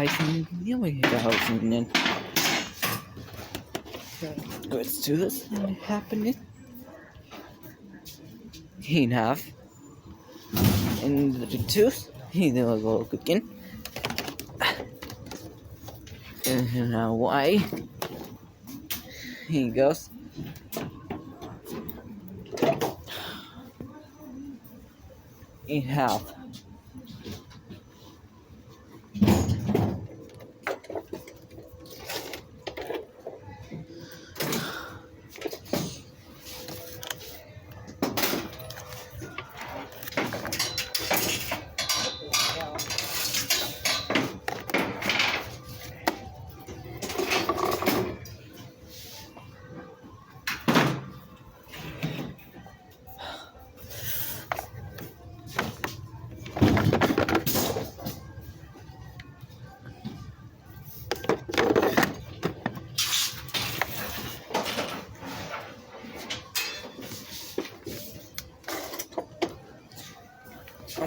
heißen, ja, wir hier heißen nennen. Let's do this happening. He have and the tooth. He will go cooking. And now why? He goes. He have.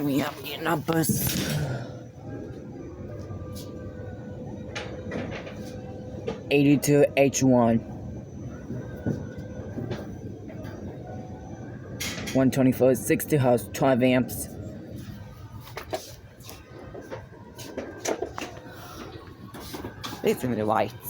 We have the numbers. $82H1 124 60 Hz 12 amps. These are the lights.